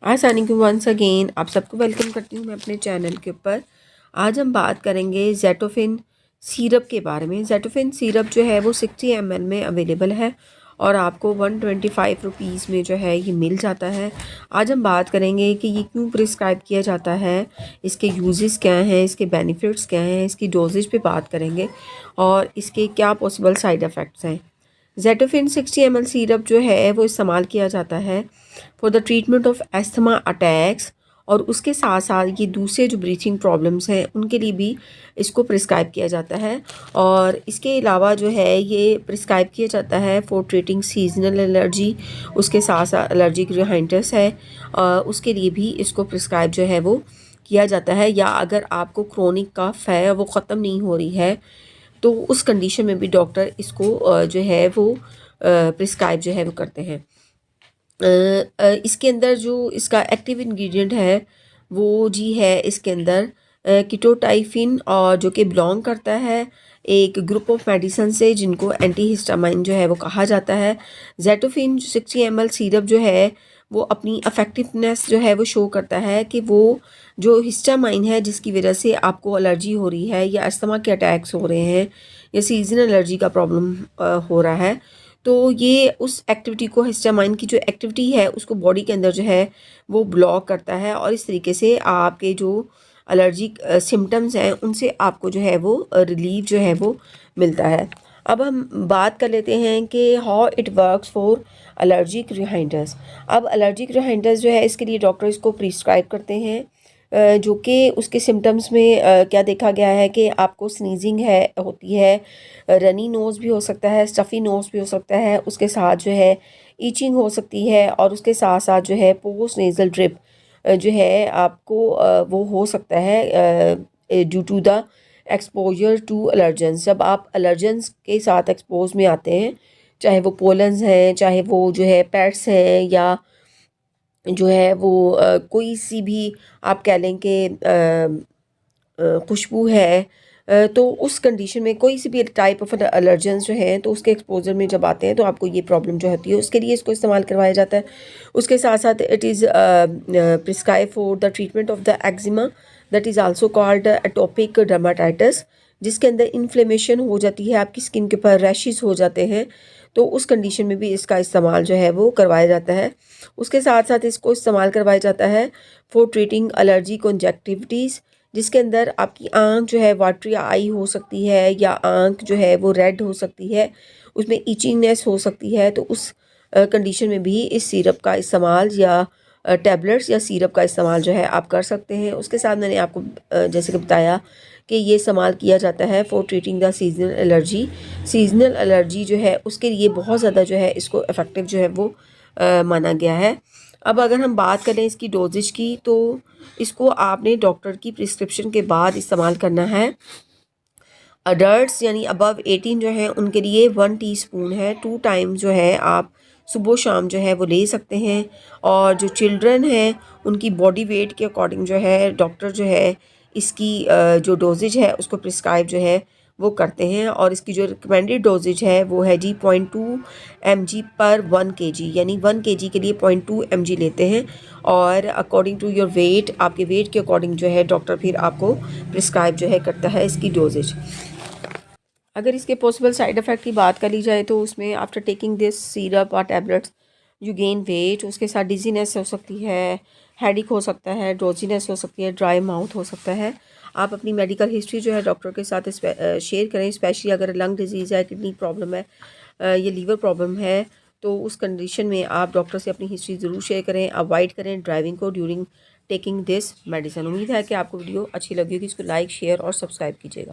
अस्सलामुअलैकुम once again, आप सबको वेलकम करती हूँ मैं अपने चैनल के ऊपर। आज हम बात करेंगे ज़ेटोफिन सिरप के बारे में। ज़ेटोफिन सिरप जो है वो 60 ml में अवेलेबल है और आपको 125 रुपीज़ में जो है ये मिल जाता है। आज हम बात करेंगे कि ये क्यों प्रिस्क्राइब किया जाता है, इसके यूजेस क्या हैं, इसके बेनिफिट्स क्या हैं, इसकी डोजेज पे बात करेंगे और इसके क्या पॉसिबल साइड इफ़ेक्ट्स हैं। ज़ेटोफिन 60 ml सिरप जो है वो इस्तेमाल किया जाता है for the treatment of asthma attacks और उसके साथ साथ ये दूसरे जो ब्रीथिंग प्रॉब्लम्स हैं उनके लिए भी इसको प्रिस्क्राइब किया जाता है। और इसके अलावा जो है ये प्रिस्क्राइब किया जाता है फॉर ट्रीटिंग सीजनल एलर्जी, उसके साथ साथ एलर्जिक रिहाइंटस है उसके लिए भी इसको प्रिस्क्राइब जो है वो किया जाता है। या अगर आपको क्रोनिक कफ है वो ख़त्म नहीं हो रही है तो उस कंडीशन में भी डॉक्टर इसको जो है वो प्रिस्क्राइब जो है वो करते हैं। इसके अंदर जो इसका एक्टिव इंग्रेडिएंट है वो जी है इसके अंदर कीटोटाइफिन और जो कि बिलोंग करता है एक ग्रुप ऑफ मेडिसिन से जिनको एंटीहिस्टामाइन जो है वो कहा जाता है। ज़ेटोफिन 60 ml सिरप जो है वो अपनी इफ़ेक्टिवनेस जो है वो शो करता है कि वो जो हिस्टामाइन है जिसकी वजह से आपको एलर्जी हो रही है या अस्थमा के अटैक्स हो रहे हैं या सीजनल एलर्जी का प्रॉब्लम हो रहा है, तो ये उस एक्टिविटी को, हिस्टामाइन की जो एक्टिविटी है उसको बॉडी के अंदर जो है वो ब्लॉक करता है और इस तरीके से आपके जो एलर्जिक सिम्टम्स हैं उनसे आपको जो है वो रिलीफ जो है वो मिलता है। अब हम बात कर लेते हैं कि how it works for allergic rhinitis. अब एलर्जिक रिहाइंडर्स जो है इसके लिए डॉक्टर इसको प्रिस्क्राइब करते हैं जो कि उसके सिम्टम्स में क्या देखा गया है कि आपको स्नीजिंग है होती है, रनी नोज़ भी हो सकता है, स्टफ़ी नोज़ भी हो सकता है, उसके साथ जो है ईचिंग हो सकती है और उसके साथ साथ जो है पोस्ट नेज़ल ड्रिप जो है आपको वो हो सकता है due to the exposure to allergens. जब आप एलर्जेंस के साथ एक्सपोज में आते हैं, चाहे वो पोलन्स हैं, चाहे वो जो है पेट्स हैं या जो है वो कोई सी भी आप कह लें कि खुशबू है, तो उस कंडीशन में कोई सी भी टाइप ऑफ एलर्जेंस जो हैं तो उसके एक्सपोजर में जब आते हैं तो आपको ये प्रॉब्लम जो होती है उसके लिए इसको इस्तेमाल करवाया जाता है। उसके साथ साथ it is prescribe for the treatment of the eczema that is also called atopic dermatitis, जिसके अंदर इन्फ्लेमेशन हो जाती है, आपकी स्किन के ऊपर रैशेस हो जाते हैं, तो उस कंडीशन में भी इसका इस्तेमाल जो है वो करवाया जाता है। उसके साथ साथ इसको इस्तेमाल करवाया जाता है फॉर ट्रीटिंग एलर्जी कंजक्टिविटीज़, जिसके अंदर आपकी आँख जो है वाटरी आई हो सकती है या आँख जो है वो रेड हो सकती है, उसमें इचिंगनेस हो सकती है, तो उस कंडीशन में भी इस सिरप का इस्तेमाल या टैबलेट्स या सिरप का इस्तेमाल जो है आप कर सकते हैं। उसके साथ मैंने आपको जैसे कि बताया कि ये इस्तेमाल किया जाता है for treating the seasonal allergy. Seasonal allergy जो है उसके लिए बहुत ज़्यादा जो है इसको इफ़ेक्टिव जो है वो माना गया है। अब अगर हम बात करें इसकी डोजेज की, तो इसको आपने डॉक्टर की प्रिस्क्रिप्शन के बाद इस्तेमाल करना है। अडल्ट्स यानी अबव 18 जो है उनके लिए 1 टीस्पून है, 2 टाइम जो है आप सुबह शाम जो है वो ले सकते हैं। और जो चिल्ड्रन हैं उनकी बॉडी वेट के अकॉर्डिंग जो है डॉक्टर जो है इसकी जो डोजेज है उसको प्रिस्क्राइब जो है वो करते हैं। और इसकी जो रिकमेंडेड डोजेज है वो है जी 0.2 mg पर 1 kg, यानी 1 kg के लिए 0.2 mg लेते हैं। और अकॉर्डिंग टू योर वेट, आपके वेट के अकॉर्डिंग जो है डॉक्टर फिर आपको प्रिस्क्राइब जो है करता है इसकी डोजेज। अगर इसके पॉसिबल साइड इफ़ेक्ट की बात करी जाए तो उसमें आफ्टर टेकिंग दिस सिरप और टैबलेट्स यू गेन वेट, उसके साथ डिजीनेस हो सकती है, हेडिक हो सकता है, ड्रोजीनेस हो सकती है, ड्राई माउथ हो सकता है। आप अपनी मेडिकल हिस्ट्री जो है डॉक्टर के साथ शेयर करें, स्पेशली अगर लंग डिजीज़ है, किडनी प्रॉब्लम है या लीवर प्रॉब्लम है, तो उस कंडीशन में आप डॉक्टर से अपनी हिस्ट्री ज़रूर शेयर करें। अवॉइड करें ड्राइविंग को ड्यूरिंग टेकिंग दिस मेडिसिन। उम्मीद है कि आपको वीडियो अच्छी लगी होगी। इसको लाइक, शेयर और सब्सक्राइब कीजिएगा।